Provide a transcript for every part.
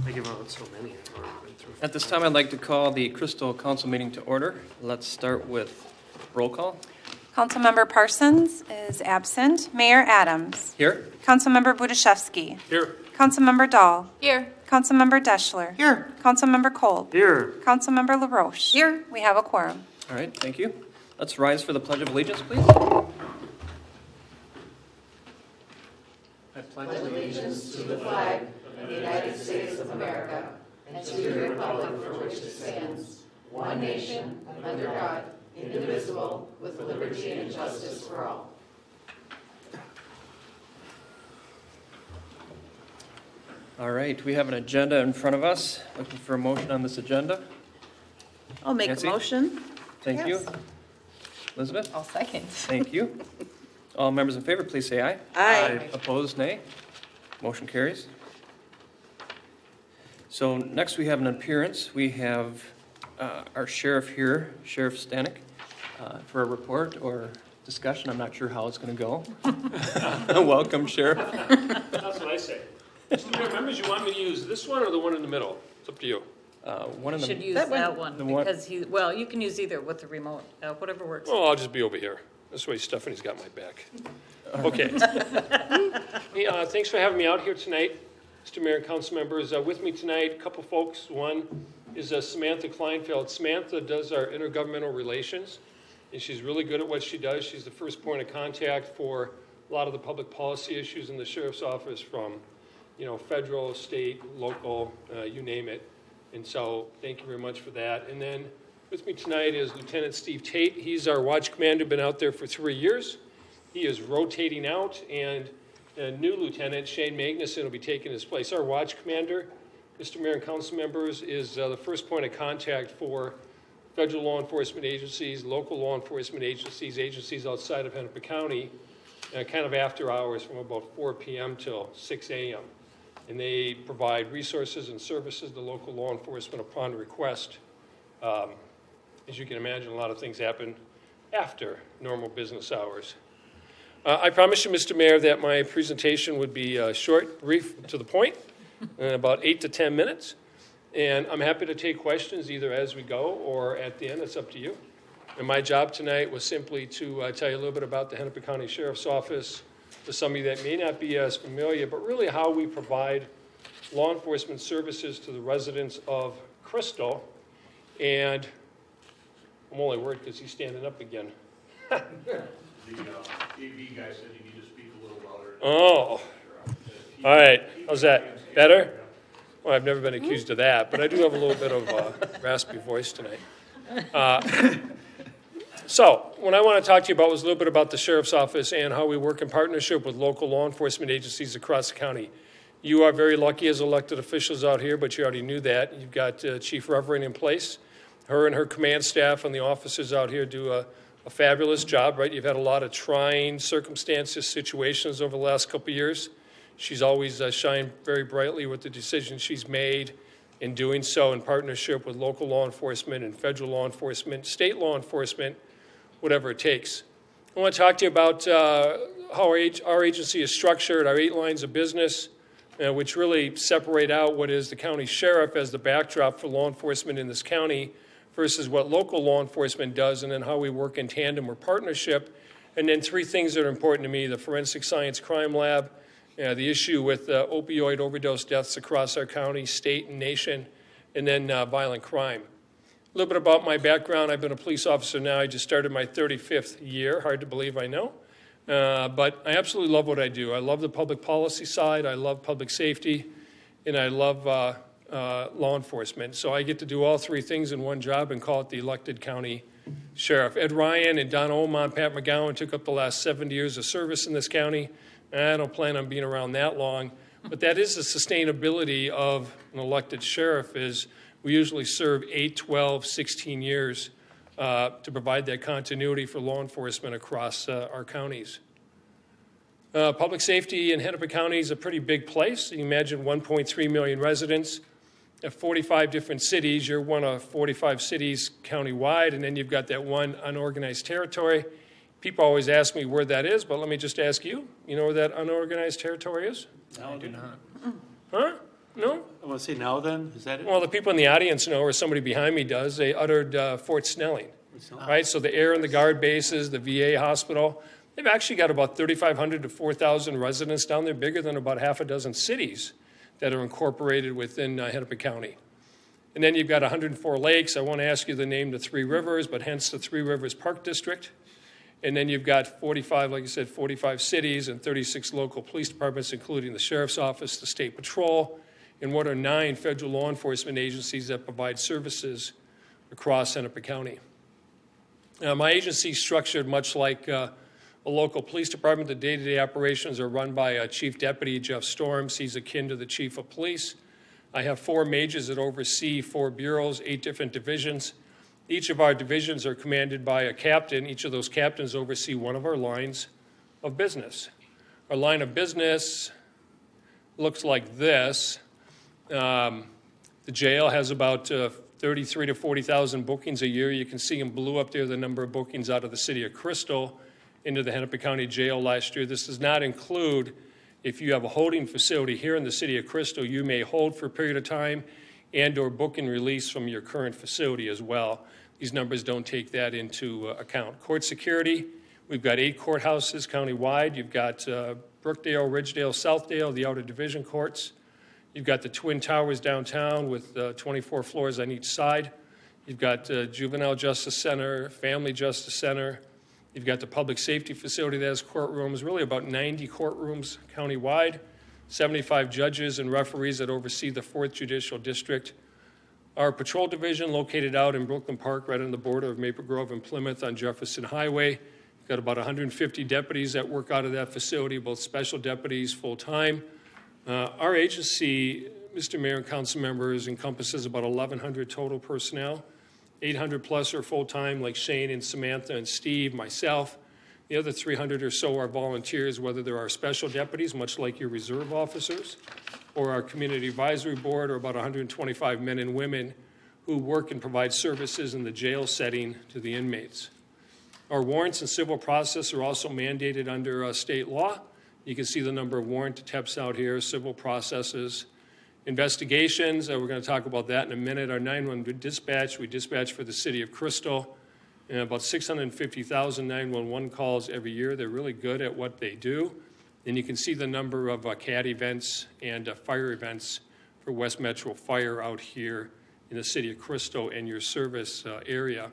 I give out so many. I've already been through. At this time, I'd like to call the Crystal Council meeting to order. Let's start with roll call. Councilmember Parsons is absent. Mayor Adams. Here. Councilmember Budashevsky. Here. Councilmember Dahl. Here. Councilmember Deschler. Here. Councilmember Kolb. Here. Councilmember LaRoche. Here. We have a quorum. All right, thank you. Let's rise for the Pledge of Allegiance, please. I pledge allegiance to the flag of the United States of America and to the republic for which it stands, one nation, under God, indivisible, with liberty and justice for all. All right, we have an agenda in front of us. Looking for a motion on this agenda. I'll make Nancy? a motion. Thank Yes. you. Elizabeth? I'll second. Thank you. All members in favor, please say aye. Aye. Opposed, nay. Motion carries. So next we have an appearance. We have our sheriff here, Sheriff Stanek, for a report or discussion. I'm not sure how it's going to go. Welcome, Sheriff. That's what I say. Mr. Mayor, members, you want me to use this one or the one in the middle? It's up to you. One of You should the use that one, the one- because well, you can use either with the remote, whatever works. Oh, I'll just be over here. This way Stephanie's got my back. Okay. Hey, thanks for having me out here tonight, Mr. Mayor and council members. With me tonight, a couple folks. One is Samantha Kleinfeld. Samantha does our intergovernmental relations, and she's really good at what she does. She's the first point of contact for a lot of the public policy issues in the sheriff's office, from federal, state, local, you name it. And so thank you very much for that. And then with me tonight is Lieutenant Steve Tate. He's our watch commander, been out there for 3 years. He is rotating out, and a new lieutenant, Shane Magnuson, will be taking his place. Our watch commander, Mr. Mayor and council members, is the first point of contact for federal law enforcement agencies, local law enforcement agencies, agencies outside of Hennepin County, kind of after hours from about 4 p.m. till 6 a.m. And they provide resources and services to local law enforcement upon request. As you can imagine, a lot of things happen after normal business hours. I promised you, Mr. Mayor, that my presentation would be short, brief, to the point, about 8 to 10 minutes. And I'm happy to take questions either as we go or at the end. It's up to you. And my job tonight was simply to tell you a little bit about the Hennepin County Sheriff's Office, to some of you that may not be as familiar, but really how we provide law enforcement services to the residents of Crystal. And I'm only worried because he's standing up again. The AV guy said you need to speak a little louder. Oh, all right. How's that? Better? Well, I've never been accused of that, but I do have a little bit of raspy voice tonight. So what I want to talk to you about was a little bit about the Sheriff's Office and how we work in partnership with local law enforcement agencies across the county. You are very lucky as elected officials out here, but you already knew that. You've got Chief Reverend in place. Her and her command staff and the officers out here do a fabulous job, right? You've had a lot of trying circumstances, situations over the last couple of years. She's always shined very brightly with the decisions she's made in doing so in partnership with local law enforcement and federal law enforcement, state law enforcement, whatever it takes. I want to talk to you about how our agency is structured, our 8 lines of business, which really separate out what is the county sheriff as the backdrop for law enforcement in this county versus what local law enforcement does, and then how we work in tandem or partnership. And then 3 things that are important to me: the forensic science crime lab, the issue with opioid overdose deaths across our county, state, and nation, and then violent crime. A little bit about my background. I've been a police officer now. I just started my 35th year. Hard to believe, I know. But I absolutely love what I do. I love the public policy side. I love public safety. And I love law enforcement. So I get to do all 3 things in one job and call it the elected county sheriff. Ed Ryan and Don Omon, Pat McGowan took up the last 70 years of service in this county. I don't plan on being around that long. But that is the sustainability of an elected sheriff, is we usually serve 8, 12, 16 years to provide that continuity for law enforcement across our counties. Public safety in Hennepin County is a pretty big place. You can imagine 1.3 million residents, 45 different cities. You're one of 45 cities countywide, and then you've got that one unorganized territory. People always ask me where that is, but let me just ask you. You know where that unorganized territory is? No, I do not. Huh? No? I want to say now then, is that it? Well, the people in the audience know, or somebody behind me does. They uttered Fort Snelling, right? So the air and the guard bases, the VA hospital, they've actually got about 3,500 to 4,000 residents down there, bigger than about half a dozen cities that are incorporated within Hennepin County. And then you've got 104 lakes. I won't ask you to name the three rivers, but hence the Three Rivers Park District. And then you've got 45, like I said, 45 cities and 36 local police departments, including the Sheriff's Office, the State Patrol, and what are 9 federal law enforcement agencies that provide services across Hennepin County. My agency is structured much like a local police department. The day-to-day operations are run by Chief Deputy Jeff Storms. He's akin to the Chief of Police. I have 4 majors that oversee 4 bureaus, 8 different divisions. Each of our divisions are commanded by a captain. Each of those captains oversee one of our lines of business. Our line of business looks like this. The jail has about 33 to 40,000 bookings a year. You can see in blue up there the number of bookings out of the city of Crystal into the Hennepin County Jail last year. This does not include if you have a holding facility here in the city of Crystal, you may hold for a period of time and or book and release from your current facility as well. These numbers don't take that into account. Court security, we've got 8 courthouses countywide. You've got Brookdale, Ridgedale, Southdale, the outer division courts. You've got the Twin Towers downtown with 24 floors on each side. You've got Juvenile Justice Center, Family Justice Center. You've got the public safety facility that has courtrooms, really about 90 courtrooms countywide, 75 judges and referees that oversee the 4th Judicial District. Our patrol division located out in Brooklyn Park, right on the border of Maple Grove and Plymouth on Jefferson Highway. We've got about 150 deputies that work out of that facility, both special deputies, full-time. Our agency, Mr. Mayor and council members, encompasses about 1,100 total personnel. 800 plus are full-time, like Shane and Samantha and Steve, myself. The other 300 or so are volunteers, whether they're our special deputies, much like your reserve officers, or our community advisory board, or about 125 men and women who work and provide services in the jail setting to the inmates. Our warrants and civil process are also mandated under state law. You can see the number of warrant attempts out here, civil processes. Investigations, we're going to talk about that in a minute. Our 911 dispatch, we dispatch for the city of Crystal, and about 650,000 911 calls every year. They're really good at what they do. And you can see the number of CAT events and fire events for West Metro Fire out here in the city of Crystal and your service area.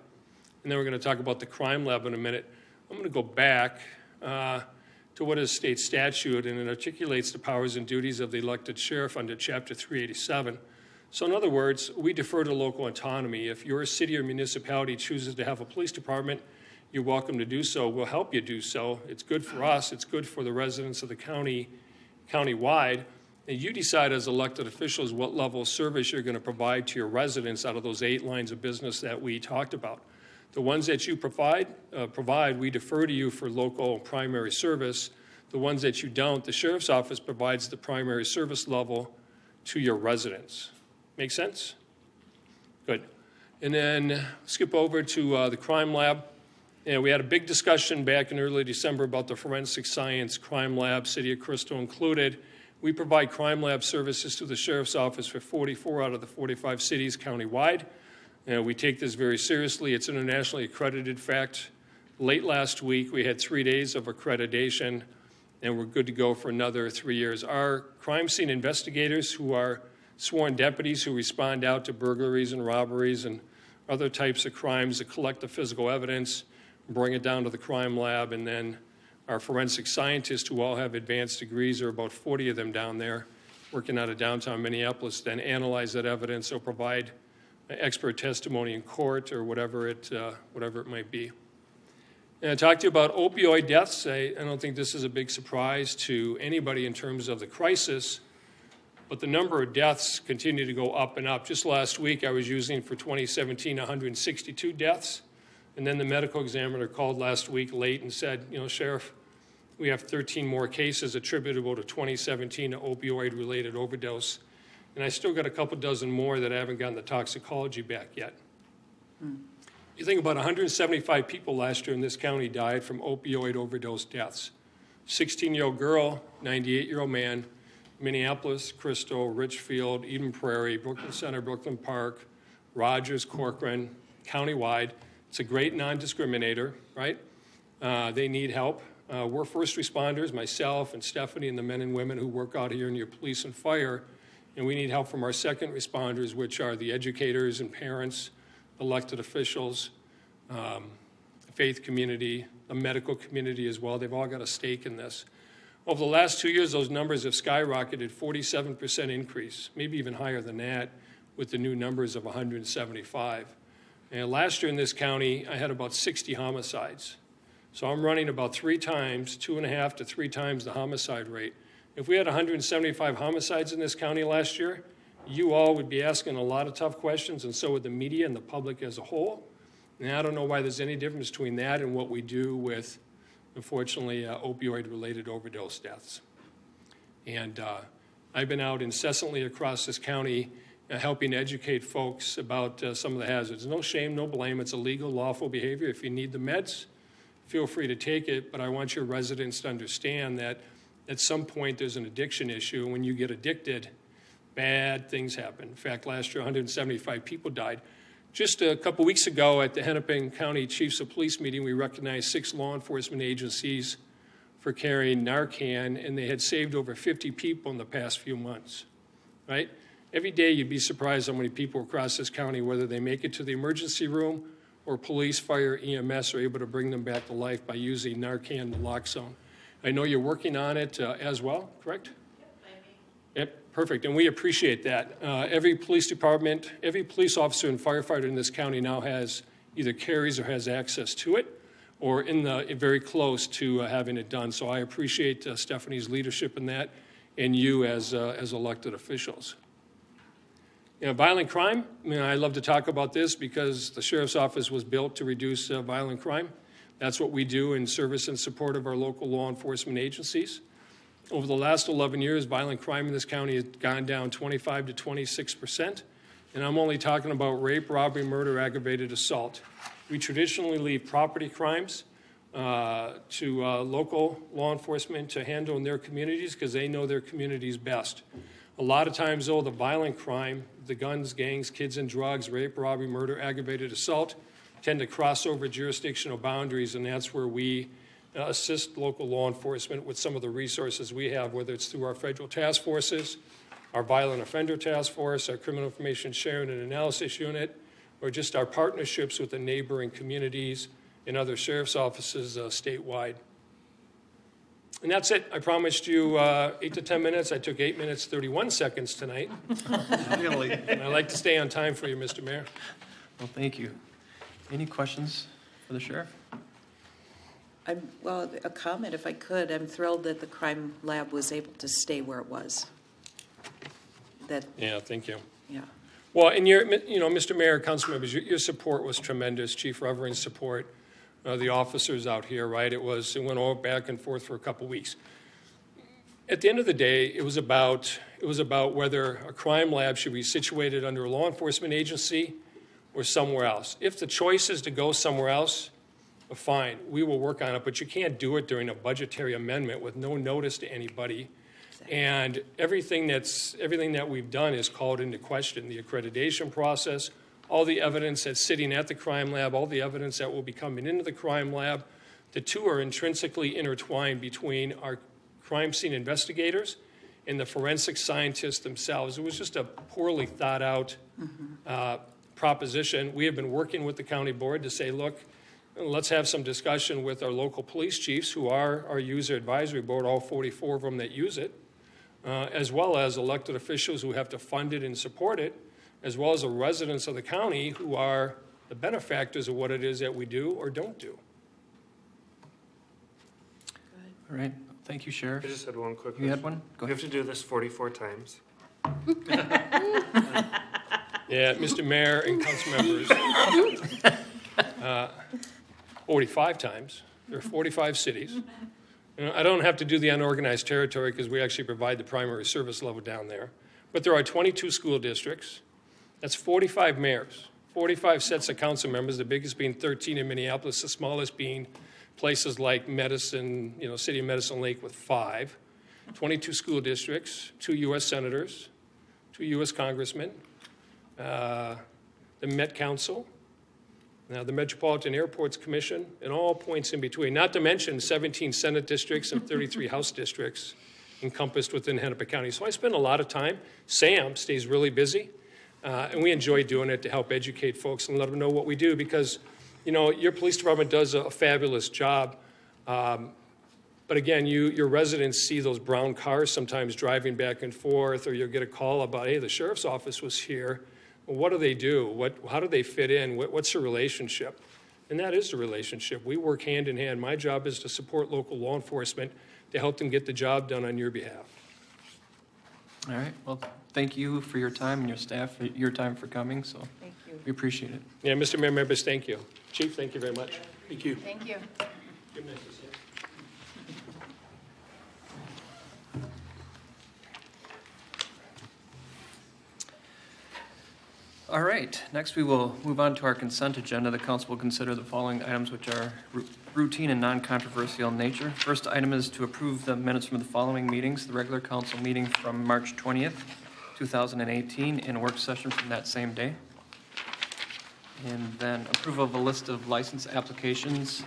And then we're going to talk about the crime lab in a minute. I'm going to go back to what is state statute, and it articulates the powers and duties of the elected sheriff under Chapter 387. So in other words, we defer to local autonomy. If your city or municipality chooses to have a police department, you're welcome to do so. We'll help you do so. It's good for us. It's good for the residents of the county, countywide. And you decide as elected officials what level of service you're going to provide to your residents out of those 8 lines of business that we talked about. The ones that you provide, we defer to you for local primary service. The ones that you don't, the sheriff's office provides the primary service level to your residents. Make sense? Good. And then skip over to the crime lab. And we had a big discussion back in early December about the forensic science crime lab, City of Crystal included. We provide crime lab services to the sheriff's office for 44 out of the 45 cities countywide. We take this very seriously. It's internationally accredited. In fact, late last week, we had 3 days of accreditation, and we're good to go for another 3 years. Our crime scene investigators, who are sworn deputies who respond out to burglaries and robberies and other types of crimes, that collect the physical evidence, bring it down to the crime lab, and then our forensic scientists, who all have advanced degrees, there are about 40 of them down there, working out of downtown Minneapolis, then analyze that evidence or provide expert testimony in court or whatever it might be. And I talked to you about opioid deaths. I don't think this is a big surprise to anybody in terms of the crisis, but the number of deaths continue to go up and up. Just last week, I was using for 2017 162 deaths, and then the medical examiner called last week late and said, Sheriff, we have 13 more cases attributable to 2017 opioid-related overdose. And I still got a couple dozen more that I haven't gotten the toxicology back yet. You think about 175 people last year in this county died from opioid overdose deaths. 16-year-old girl, 98-year-old man, Minneapolis, Crystal, Richfield, Eden Prairie, Brooklyn Center, Brooklyn Park, Rogers, Corcoran, countywide. It's a great non-discriminator, right? They need help. We're first responders, myself and Stephanie and the men and women who work out here in your police and fire, and we need help from our second responders, which are the educators and parents, elected officials, faith community, the medical community as well. They've all got a stake in this. Over the last 2 years, those numbers have skyrocketed, 47% increase, maybe even higher than that, with the new numbers of 175. And last year in this county, I had about 60 homicides. So I'm running about 3 times, 2.5 to 3 times the homicide rate. If we had 175 homicides in this county last year, you all would be asking a lot of tough questions, and so would the media and the public as a whole. And I don't know why there's any difference between that and what we do with, unfortunately, opioid-related overdose deaths. And I've been out incessantly across this county helping educate folks about some of the hazards. No shame, no blame. It's illegal, lawful behavior. If you need the meds, feel free to take it, but I want your residents to understand that at some point there's an addiction issue, and when you get addicted, bad things happen. In fact, last year 175 people died. Just a couple weeks ago at the Hennepin County Chiefs of Police meeting, we recognized 6 law enforcement agencies for carrying Narcan, and they had saved over 50 people in the past few months, right? Every day you'd be surprised how many people across this county, whether they make it to the emergency room or police, fire, EMS, are able to bring them back to life by using Narcan naloxone. I know you're working on it as well, correct? Yep, perfect, and we appreciate that. Every police department, every police officer and firefighter in this county now has either carries or has access to it, or very close to having it done. So I appreciate Stephanie's leadership in that, and you as elected officials. You know, violent crime, I love to talk about this because the Sheriff's Office was built to reduce violent crime. That's what we do in service and support of our local law enforcement agencies. Over the last 11 years, violent crime in this county has gone down 25 to 26%. And I'm only talking about rape, robbery, murder, aggravated assault. We traditionally leave property crimes to local law enforcement to handle in their communities because they know their communities best. A lot of times, though, the violent crime, the guns, gangs, kids and drugs, rape, robbery, murder, aggravated assault, tend to cross over jurisdictional boundaries, and that's where we assist local law enforcement with some of the resources we have, whether it's through our federal task forces, our violent offender task force, our criminal information sharing and analysis unit, or just our partnerships with the neighboring communities and other sheriff's offices statewide. And that's it. I promised you 8 to 10 minutes. I took 8 minutes, 31 seconds tonight. Really? And I like to stay on time for you, Mr. Mayor. Well, thank you. Any questions for the sheriff? Well, a comment if I could. I'm thrilled that the crime lab was able to stay where it was. Yeah, thank you. Yeah. Well, and Mr. Mayor, council members, your support was tremendous. Chief Reverend's support, the officers out here, right? It went all back and forth for a couple weeks. At the end of the day, it was about whether a crime lab should be situated under a law enforcement agency or somewhere else. If the choice is to go somewhere else, well, fine, we will work on it, but you can't do it during a budgetary amendment with no notice to anybody. And everything that we've done is called into question. The accreditation process, all the evidence that's sitting at the crime lab, all the evidence that will be coming into the crime lab. The two are intrinsically intertwined between our crime scene investigators and the forensic scientists themselves. It was just a poorly thought out proposition. We have been working with the county board to say, look, let's have some discussion with our local police chiefs who are our user advisory board, all 44 of them that use it, as well as elected officials who have to fund it and support it, as well as the residents of the county who are the benefactors of what it is that we do or don't do. All right. Thank you, Sheriff. I just had one quick question. You had one? Go We ahead. have to do this 44 times. Yeah, Mr. Mayor and council members, 45 times. There are 45 cities. I don't have to do the unorganized territory because we actually provide the primary service level down there. But there are 22 school districts. That's 45 mayors, 45 sets of council members, the biggest being 13 in Minneapolis, the smallest being places like Medicine, City of Medicine Lake with 5. 22 school districts, 2 U.S. senators, 2 U.S. congressmen, the Met Council, the Metropolitan Airports Commission, and all points in between, not to mention 17 Senate districts and 33 House districts encompassed within Hennepin County. So I spend a lot of time. Sam stays really busy, and we enjoy doing it to help educate folks and let them know what we do because, you know, your police department does a fabulous job. But again, your residents see those brown cars sometimes driving back and forth, or you'll get a call about, hey, the sheriff's office was here. Well, what do they do? How do they fit in? What's the relationship? And that is the relationship. We work hand in hand. My job is to support local law enforcement to help them get the job done on your behalf. All right, well, thank you for your time and your staff, for your time for coming, so Thank you. we appreciate it. Yeah, Mr. Mayor, members, thank you. Chief, thank you very much. Thank you. Thank you. Good night, Mr. Sam. All right, next we will move on to our consent agenda. The council will consider the following items which are routine and non-controversial in nature. First item is to approve the minutes from the following meetings: the regular council meeting from March 20th, 2018, and a work session from that same day. And then approval of a list of license applications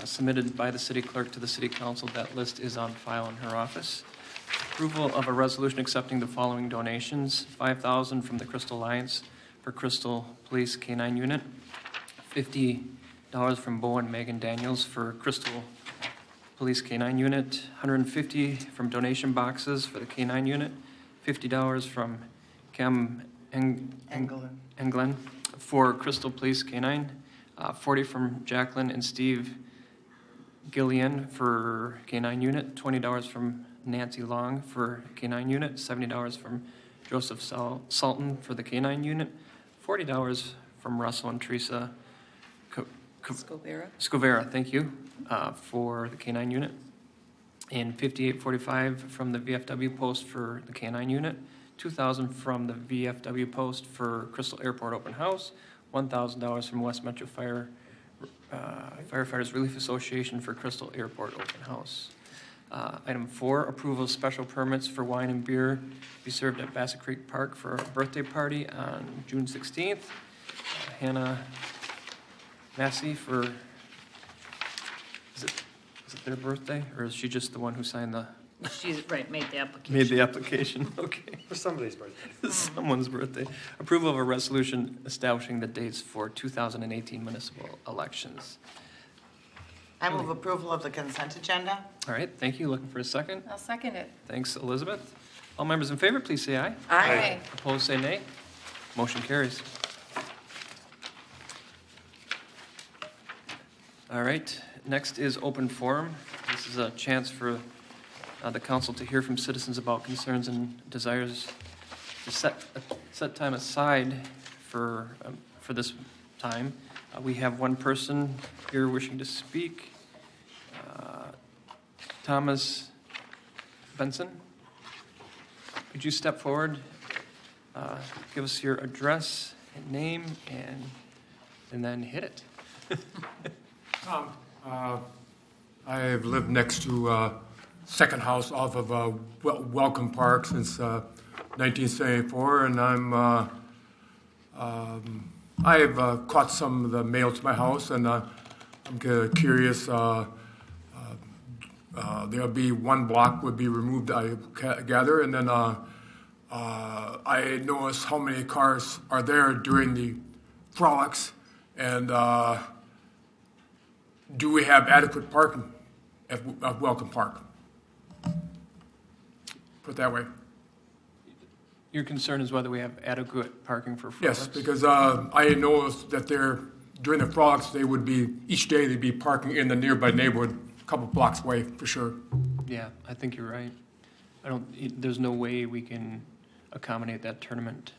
submitted by the city clerk to the city council. That list is on file in her office. Approval of a resolution accepting the following donations: $5,000 from the Crystal Alliance for Crystal Police K-9 Unit, $50 from Beau and Megan Daniels for Crystal Police K-9 Unit, $150 from donation boxes for the K-9 Unit, $50 from Kiem Engelen for Crystal Police K-9, $40 from Jacqueline and Steve Gillane for K-9 Unit, $20 from Nancy Long for K-9 Unit, $70 from Joseph Sultan for the K-9 Unit, $40 from Russell and Teresa Scovera. Thank you, for the K-9 Unit, and $58.45 from the VFW post for the K-9 Unit, $2,000 from the VFW post for Crystal Airport Open House, $1,000 from West Metro Firefighters Relief Association for Crystal Airport Open House. Item 4, approval of special permits for wine and beer to be served at Bassett Creek Park for a birthday party on June 16th. Hannah Massey for, is it their birthday, or is she just the one who signed She's, right, made the application. made the application? Okay. For somebody's birthday. Someone's birthday. Approval of a resolution establishing the dates for 2018 municipal elections. I move approval of the consent agenda. All right, thank you. Looking for a second? I'll second it. Thanks, Elizabeth. All members in favor, please say aye. Aye. Opposed, say nay. Motion carries. All right, next is open forum. This is a chance for the council to hear from citizens about concerns and desires to set time aside for this time. We have one person here wishing to speak. Thomas Benson, could you step forward, give us your address and name, and then hit it? I have lived next to second house off of Welcome Park since 1974, and I have caught some of the mail to my house, and I'm curious. There'll be one block would be removed, I gather, and then I notice how many cars are there during the frolics, and do we have adequate parking at Welcome Park? Put it that way. Your concern is whether we have adequate parking for frolics? Yes, because I noticed that during the frolics, each day they'd be parking in the nearby neighborhood, a couple blocks away for sure. Yeah, I think you're right. There's no way we can accommodate that tournament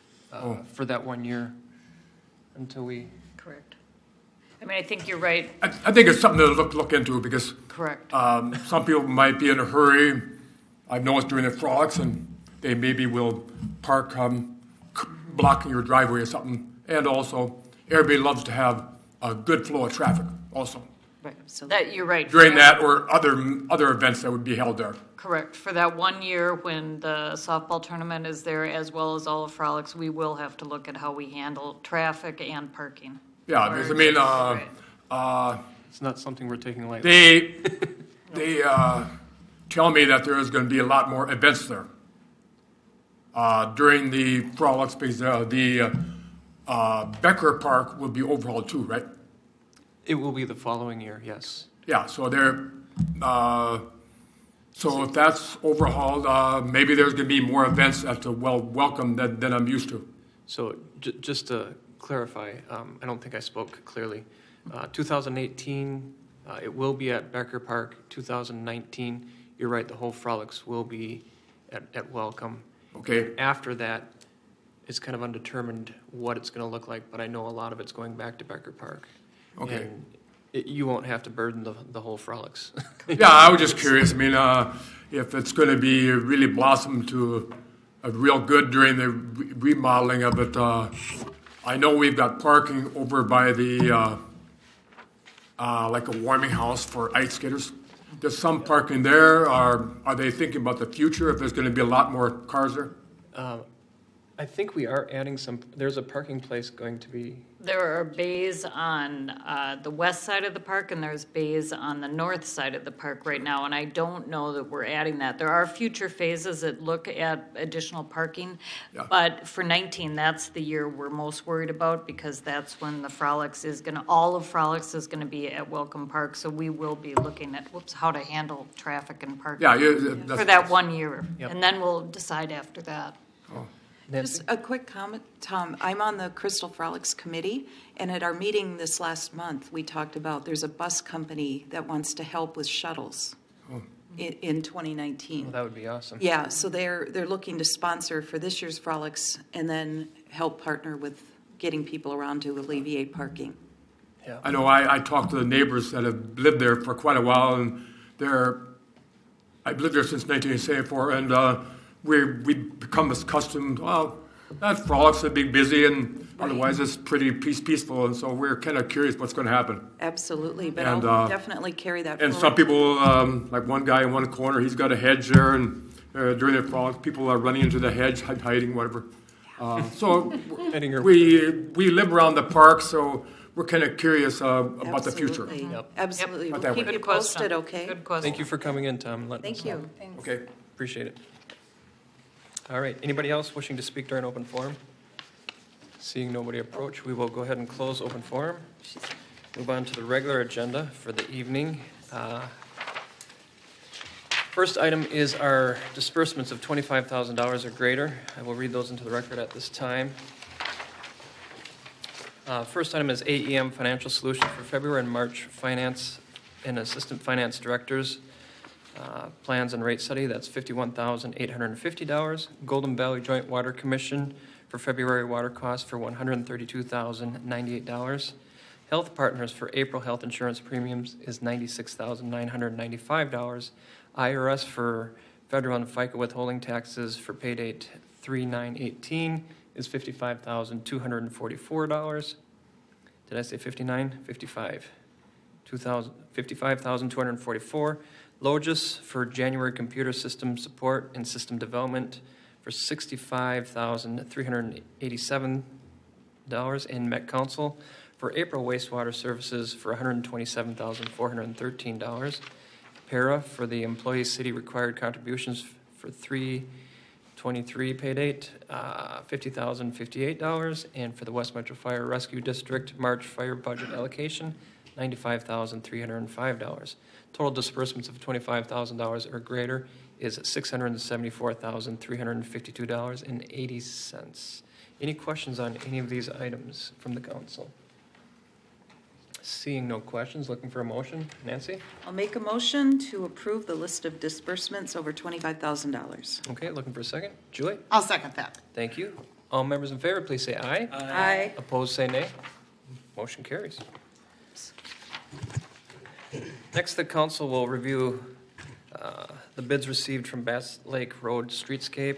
for that 1 year until we. Correct. I mean, I think you're right. I think it's something to look into because Correct. Some people might be in a hurry. I've noticed during the frolics, and they maybe will park blocking your driveway or something. And also, everybody loves to have a good flow of traffic also. Right. Absolutely. That, you're right. during that or other events that would be held there. Correct. For that 1 year when the softball tournament is there, as well as all of Frolics, we will have to look at how we handle traffic and parking. Yeah, because I mean, Right. It's not something we're taking lightly. they tell me that there is going to be a lot more events there during the frolics because the Becker Park will be overhauled too, right? It will be the following year, yes. Yeah, so they're so if that's overhauled, maybe there's going to be more events that's welcome than I'm used to. So just to clarify, I don't think I spoke clearly. 2018, it will be at Becker Park. 2019, you're right, the whole frolics will be at Welcome. Okay. After that, it's kind of undetermined what it's going to look like, but I know a lot of it's going back to Becker Park. Okay. And you won't have to burden the whole frolics. Yeah, I was just curious. I mean, if it's going to be really blossom to a real good during the remodeling of it. I know we've got parking over by the like a warming house for ice skaters. There's some parking there. Are they thinking about the future if there's going to be a lot more cars there? I think we are adding there's a parking place going to be. There are bays on the west side of the park, and there's bays on the north side of the park right now, and I don't know that we're adding that. There are future phases that look at additional parking, Yeah. but for 19, that's the year we're most worried about, because that's when the Frolics is all of Frolics is gonna be at Welcome Park, so we will be looking at, how to handle traffic and parking Yeah, for that 1 year, Yep. and then we'll decide after that. Nancy? Just a quick comment, Tom. I'm on the Crystal Frolics Committee, and at our meeting this last month, we talked about there's a bus company that wants to help with shuttles in 2019. Well, that would be awesome. Yeah, so they're looking to sponsor for this year's Frolics and then help partner with getting people around to alleviate parking. Yeah. I know I talked to the neighbors that have lived there for quite a while, and I've lived there since 1974, and we've become accustomed, well, that frolics would be busy, and otherwise it's pretty peaceful, and so we're kind of curious what's going to happen. Absolutely, but And, I'll definitely carry that And forward. some people, like one guy in one corner, he's got a hedge there, and during the frolics, people are running into the hedge, hiding, whatever. So Heading your- we live around the park, so we're kind of curious about the future. Absolutely. Yep. Absolutely. Not We'll that keep way. you Good question. posted, okay? Good question. Thank you for coming in, Tom. and letting us Thank know. you. Okay. Appreciate it. All right, anybody else wishing to speak during open forum? Seeing nobody approach, we will go ahead and close open forum. Move on to the regular agenda for the evening. First item is our disbursements of $25,000 or greater. I will read those into the record at this time. First item is AEM Financial Solutions for February and March Finance and Assistant Finance Directors. Plans and rate study, that's $51,850. Golden Valley Joint Water Commission for February water costs for $132,098. Health Partners for April health insurance premiums is $96,995. IRS for federal and FICA withholding taxes for pay date 3/9/18 is $55,244. Did I say 59? 55. $55,244. Logis for January computer system support and system development for $65,387. And Met Council for April wastewater services for $127,413. Para for the employee city required contributions for 3/23 pay date, $50,058. And for the West Metro Fire Rescue District March fire budget allocation, $95,305. Total disbursements of $25,000 or greater is $674,352.80. Any questions on any of these items from the council? Seeing no questions, looking for a motion. Nancy? I'll make a motion to approve the list of disbursements over $25,000. Okay, looking for a second. Julie? I'll second that. Thank you. All members in favor, please say aye. Aye. Opposed, say nay. Motion carries. Next, the council will review the bids received from Bass Lake Road Streetscape.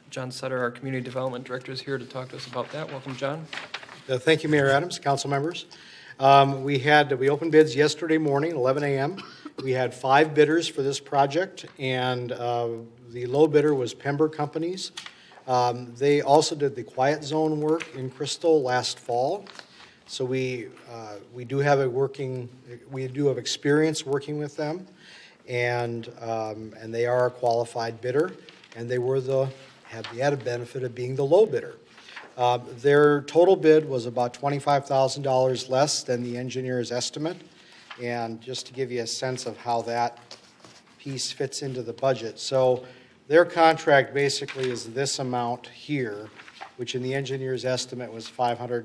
John Sutter, our Community Development Director, is here to talk to us about that. Welcome, John. Thank you, Mayor Adams, council members. We opened bids yesterday morning, 11 a.m. We had 5 bidders for this project, and the low bidder was Pember Companies. They also did the quiet zone work in Crystal last fall. So we do have experience working with them, and they are a qualified bidder, and they have the added benefit of being the low bidder. Their total bid was about $25,000 less than the engineer's estimate. And just to give you a sense of how that piece fits into the budget. So their contract basically is this amount here, which in the engineer's estimate was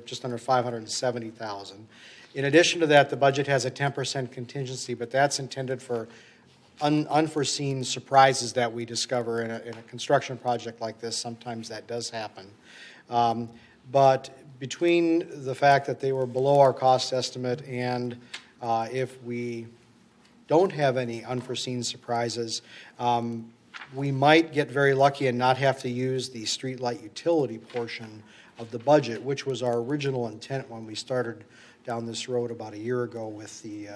just under $570,000. In addition to that, the budget has a 10% contingency, but that's intended for unforeseen surprises that we discover in a construction project like this. Sometimes that does happen. But between the fact that they were below our cost estimate and if we don't have any unforeseen surprises, we might get very lucky and not have to use the streetlight utility portion of the budget, which was our original intent when we started down this road about a year ago with the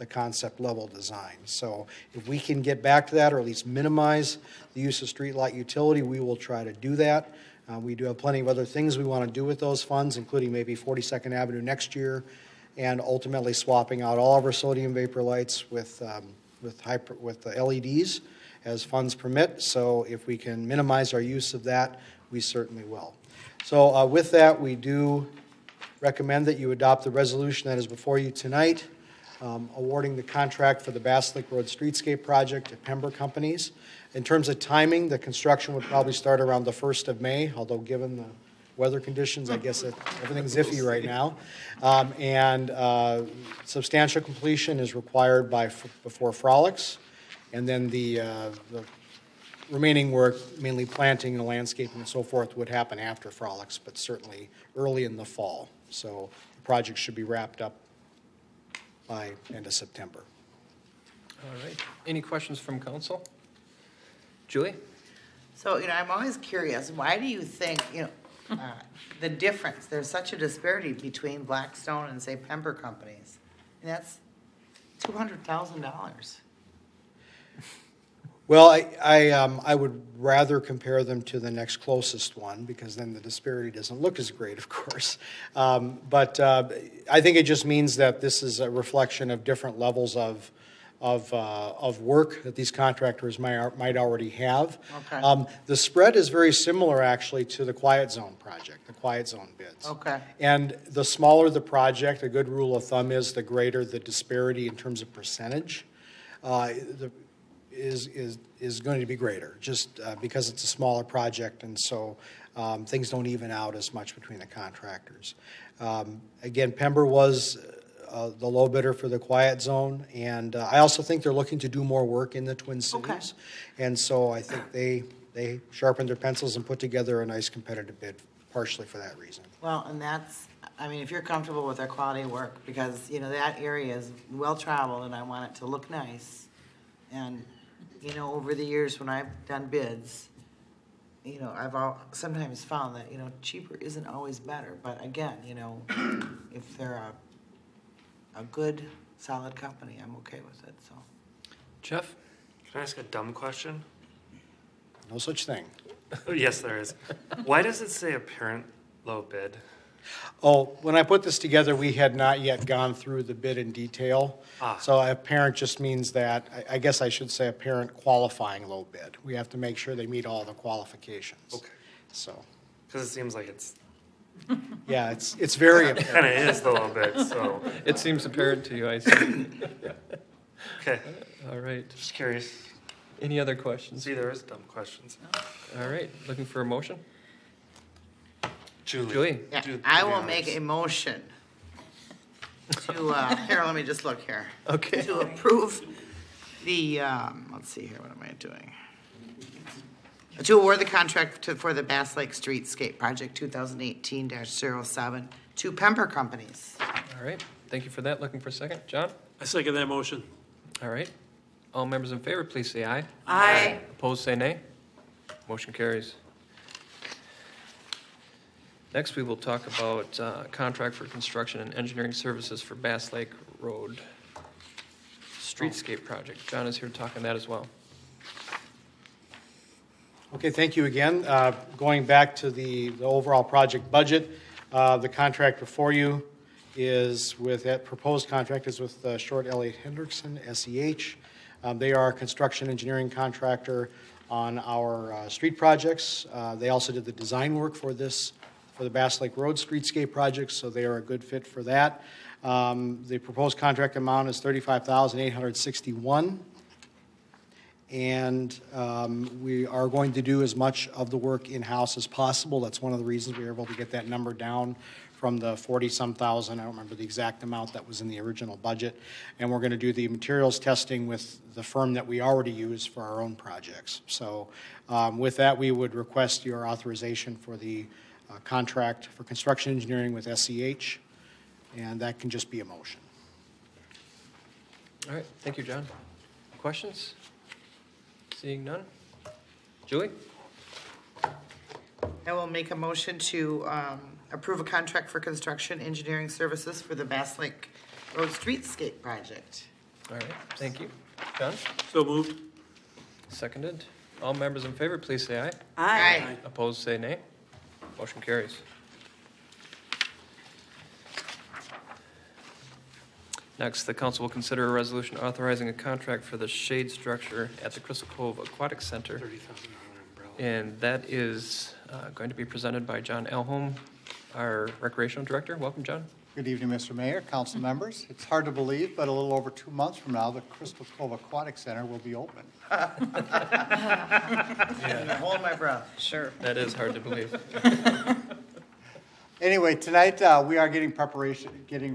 concept level design. So if we can get back to that, or at least minimize the use of streetlight utility, we will try to do that. We do have plenty of other things we want to do with those funds, including maybe 42nd Avenue next year, and ultimately swapping out all of our sodium vapor lights with the LEDs as funds permit. So if we can minimize our use of that, we certainly will. So with that, we do recommend that you adopt the resolution that is before you tonight, awarding the contract for the Bass Lake Road Streetscape project to Pember Companies. In terms of timing, the construction would probably start around the 1st of May, although given the weather conditions, I guess everything's iffy right now. And substantial completion is required before Frolics. And then the remaining work, mainly planting and landscaping and so forth, would happen after Frolics, but certainly early in the fall. So the project should be wrapped up by end of September. All right. Any questions from council? Julie? So, I'm always curious, why do you think, the difference, there's such a disparity between Blackstone and, say, Pember Companies? And that's $200,000. Well, I would rather compare them to the next closest one, because then the disparity doesn't look as great, of course. But I think it just means that this is a reflection of different levels of work that these contractors might already have. Okay. The spread is very similar, actually, to the Quiet Zone project, the Quiet Zone bids. Okay. And the smaller the project, a good rule of thumb is the greater the disparity in terms of percentage. Is going to be greater, just because it's a smaller project, and so things don't even out as much between the contractors. Again, Pember was the low bidder for the Quiet Zone, and I also think they're looking to do more work in the Twin Cities. Okay. And so I think they sharpened their pencils and put together a nice competitive bid, partially for that reason. Well, and that's, if you're comfortable with their quality work, because, that area is well-traveled, and I want it to look nice. And, over the years when I've done bids, I've sometimes found that, cheaper isn't always better. But again, if they're a good, solid company, I'm okay with it, so. Jeff? Can I ask a dumb question? No such thing. Yes, there is. Why does it say apparent low bid? Oh, when I put this together, we had not yet gone through the bid in detail. So apparent just means that, I guess I should say apparent qualifying low bid. We have to make sure they meet all the qualifications. Okay. So. Because it seems like it's Yeah, it's very apparent. kind of is the low bid, so. It seems apparent to you, I see. Okay, All right. just curious. Any other questions? See, there is dumb questions. All right. Looking for a motion? Julie. Yeah, do I the will honors. make a motion to, here, let me just look here. Okay. To approve the, let's see here, what am I doing? To award the contract for the Bass Lake Streetscape Project 2018-07 to Pember Companies. All right. Thank you for that. Looking for a second. John? I second that motion. All right. All members in favor, please say aye. Aye. Opposed, say nay. Motion carries. Next, we will talk about contract for construction and engineering services for Bass Lake Road streetscape project. John is here to talk on that as well. Okay, thank you again. Going back to the overall project budget, the contract before you is with, that proposed contract is with Short Elliott Hendrickson, SEH. They are a construction engineering contractor on our street projects. They also did the design work for the Bass Lake Road streetscape project, so they are a good fit for that. The proposed contract amount is $35,861. And we are going to do as much of the work in-house as possible. That's one of the reasons we were able to get that number down from the 40-some thousand. I don't remember the exact amount that was in the original budget. And we're going to do the materials testing with the firm that we already use for our own projects. So with that, we would request your authorization for the contract for construction engineering with SEH, and that can just be a motion. All right, thank you, John. Questions? Seeing none. Julie? I will make a motion to approve a contract for construction engineering services for the Bass Lake Road streetscape project. All right, thank you. John? So moved. Seconded. All members in favor, please say aye. Aye. Opposed, say nay. Motion carries. Next, the council will consider a resolution authorizing a contract for the shade structure at the Crystal Cove Aquatic Center. And that is going to be presented by John Elholm, our recreational director. Welcome, John. Good evening, Mr. Mayor, council members. It's hard to believe, but a little over 2 months from now, the Crystal Cove Aquatic Center will be open. Yeah. Hold my breath. Sure. That is hard to believe. Anyway, tonight we are getting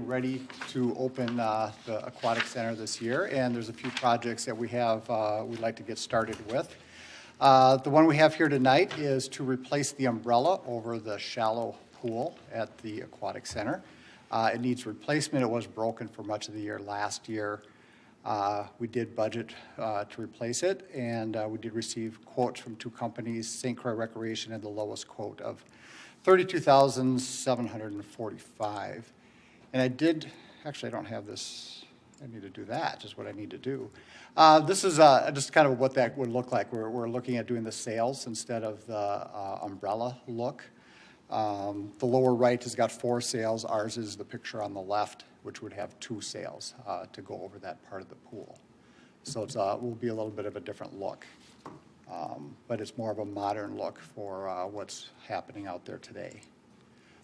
ready to open the Aquatic Center this year, and there's a few projects that we have we'd like to get started with. The one we have here tonight is to replace the umbrella over the shallow pool at the Aquatic Center. It needs replacement. It was broken for much of the year last year. We did budget to replace it, and we did receive quotes from two companies, St. Croix Recreation had the lowest quote of $32,745. And I did, actually I don't have this, I need to do that, just what I need to do. This is just kind of what that would look like. We're looking at doing the sails instead of the umbrella look. The lower right has got 4 sails. Ours is the picture on the left, which would have 2 sails to go over that part of the pool. So it will be a little bit of a different look. But it's more of a modern look for what's happening out there today.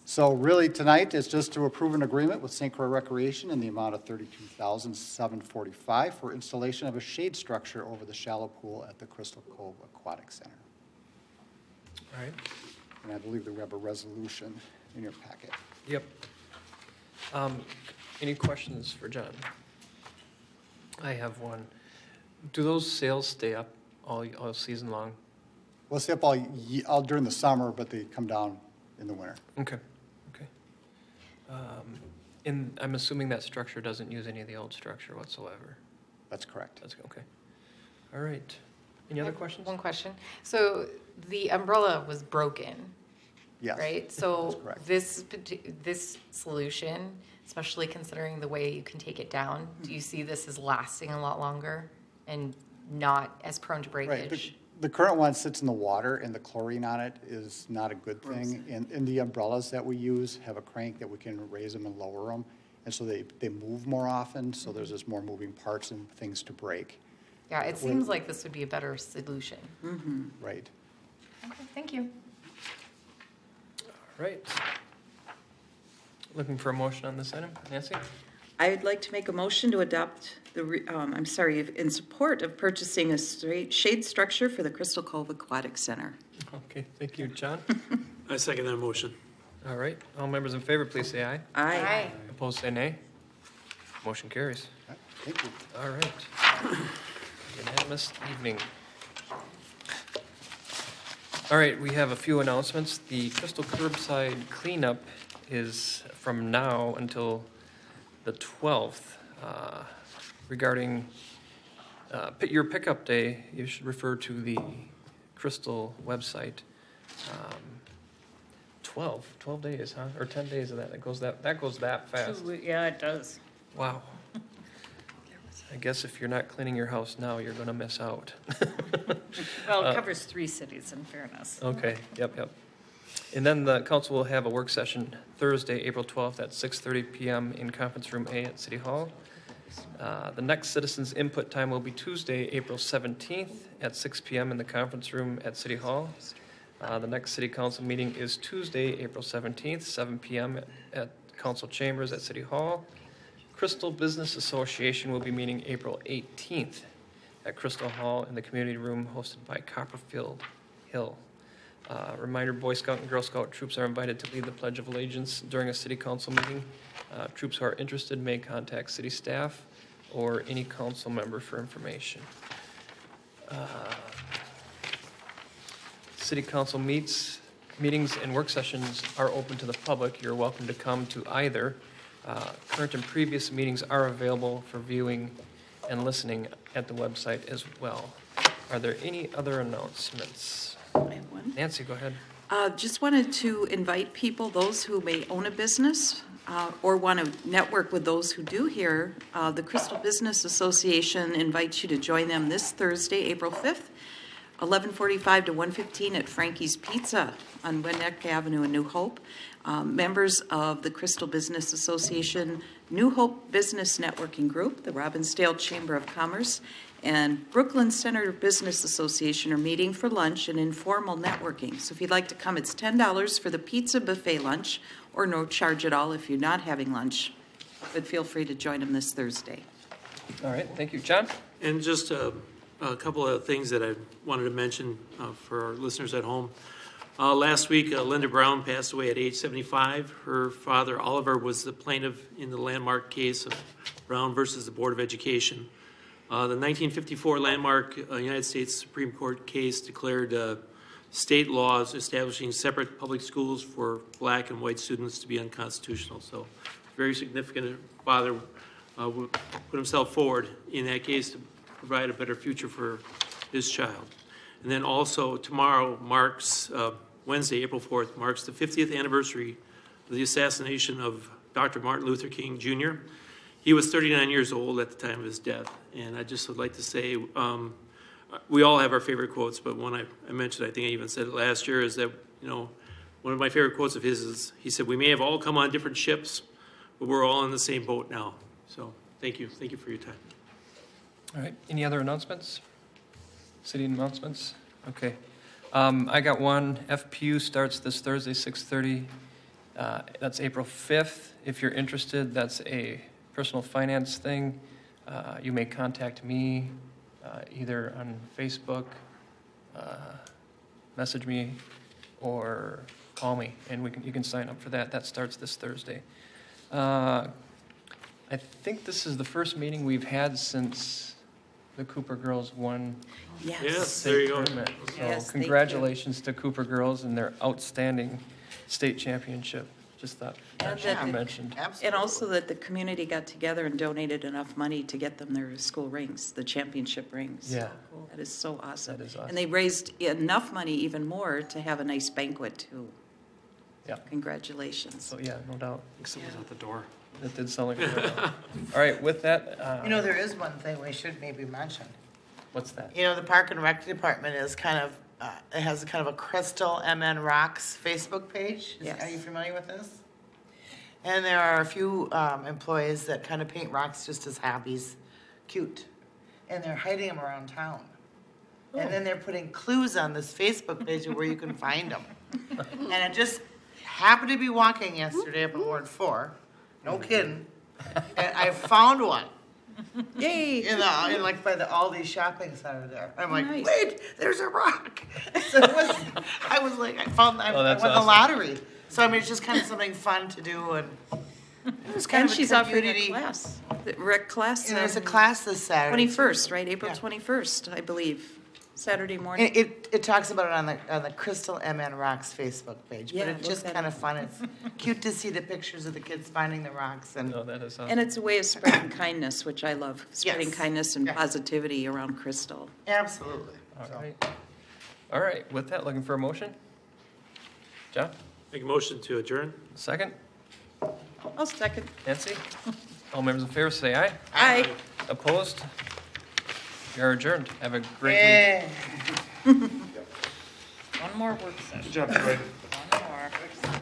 So really tonight is just to approve an agreement with St. Croix Recreation in the amount of $32,745 for installation of a shade structure over the shallow pool at the Crystal Cove Aquatic Center. All right. And I believe that we have a resolution in your packet. Yep. Any questions for John? I have one. Do those sails stay up all season long? We'll stay up all during the summer, but they come down in the winter. Okay. Okay. And I'm assuming that structure doesn't use any of the old structure whatsoever. That's correct. That's okay. All right. Any other questions? One question. So the umbrella was broken, Yes. right? So That's correct. this solution, especially considering the way you can take it down, do you see this as lasting a lot longer and not as prone to breakage? Right. The current one sits in the water, and the chlorine on it is not a good thing. And the umbrellas that we use have a crank that we can raise them and lower them. And so they move more often, so there's just more moving parts and things to break. Yeah, it seems like this would be a better solution. Mm-hmm. Right. Okay, thank you. All right. Looking for a motion on this item. Nancy? I'd like to make a motion to adopt in support of purchasing a shade structure for the Crystal Cove Aquatic Center. Okay, thank you. John? I second that motion. All right. All members in favor, please say aye. Aye. Opposed, say nay. Motion carries. Thank you. All right. Unanimous evening. All right, we have a few announcements. The Crystal Curbside Cleanup is from now until the 12th. Regarding your pickup day, you should refer to the Crystal website. 12 days, huh? Or 10 days of that. That goes that fast. Yeah, it does. Wow. I guess if you're not cleaning your house now, you're going to miss out. Well, it covers 3 cities, in fairness. Okay, yep. And then the council will have a work session Thursday, April 12th at 6:30 PM in Conference Room A at City Hall. The next citizens' input time will be Tuesday, April 17th at 6 PM in the conference room at City Hall. The next city council meeting is Tuesday, April 17th, 7 PM at council chambers at City Hall. Crystal Business Association will be meeting April 18th at Crystal Hall in the community room hosted by Copperfield Hill. Reminder, Boy Scout and Girl Scout troops are invited to lead the Pledge of Allegiance during a city council meeting. Troops who are interested may contact city staff or any council member for information. City council meetings and work sessions are open to the public. You're welcome to come to either. Current and previous meetings are available for viewing and listening at the website as well. Are there any other announcements? I have one. Nancy, go ahead. Just wanted to invite people, those who may own a business or want to network with those who do here. The Crystal Business Association invites you to join them this Thursday, April 5th, 11:45 to 1:15 at Frankie's Pizza on Winneck Avenue in New Hope. Members of the Crystal Business Association, New Hope Business Networking Group, the Robbinsdale Chamber of Commerce, and Brooklyn Center Business Association are meeting for lunch and informal networking. So if you'd like to come, it's $10 for the pizza buffet lunch, or no charge at all if you're not having lunch. But feel free to join them this Thursday. All right, thank you. John? And just a couple of things that I wanted to mention for our listeners at home. Last week, Linda Brown passed away at age 75. Her father, Oliver, was the plaintiff in the landmark case of Brown versus the Board of Education. The 1954 landmark United States Supreme Court case declared state laws establishing separate public schools for black and white students to be unconstitutional. So very significant. Father put himself forward in that case to provide a better future for his child. And then also tomorrow marks, Wednesday, April 4th, marks the 50th anniversary of the assassination of Dr. Martin Luther King Jr. He was 39 years old at the time of his death. And I just would like to say, we all have our favorite quotes, but one I mentioned, I think I even said it last year, is that, one of my favorite quotes of his is, he said, "We may have all come on different ships, but we're all in the same boat now." So thank you. Thank you for your time. All right, any other announcements? City announcements? Okay. I got one. FPU starts this Thursday, 6:30. That's April 5th. If you're interested, that's a personal finance thing. You may contact me either on Facebook, message me, or call me, and you can sign up for that. That starts this Thursday. I think this is the first meeting we've had since the Cooper girls won Yes, there you go. tournament. So Yes, thank congratulations to Cooper girls and their outstanding state championship. Just thought that should be mentioned. And also that the community got together and donated enough money to get them their school rings, the championship rings. Yeah. That is so awesome. That is awesome. And they raised enough money, even more, to have a nice banquet, too. Yeah. Congratulations. So yeah, no doubt. Someone's at the door. That did sound like a All right, with that. There is one thing we should maybe mention. What's that? The Park and Rec Department is kind of, it has kind of a Crystal MN Rocks Facebook page. Yes. Are you familiar with this? And there are a few employees that kind of paint rocks just as hobbies. Cute. And they're hiding them around town. And then they're putting clues on this Facebook page of where you can find them. And I just happened to be walking yesterday up in Ward 4. No kidding. And I found one. Yay! In like by the Aldi shopping center there. I'm like, Nice. wait, there's a rock. So I was like, I won that's the awesome. lottery. So it's just kind of something fun to do, and it was kind And of she's a offering a community. class, the rec class. There's a class this Saturday. 21st, right? April Yeah. 21st, I believe. Saturday morning. It talks about it on the Crystal MN Rocks Facebook page, Yeah, but it's look just that kind up. of fun. It's cute to see the pictures of the kids finding the rocks, and No, that is awesome. And it's a way of spreading kindness, which I love. Spreading Yes. kindness and Yeah. positivity around Crystal. absolutely. All right. All right, with that, looking for a motion? John? Make a motion to adjourn. Second? I'll second. Nancy? All members in favor say aye. Aye. Opposed? We are adjourned. Have a great week. One more work session. Good job, Troy. One more.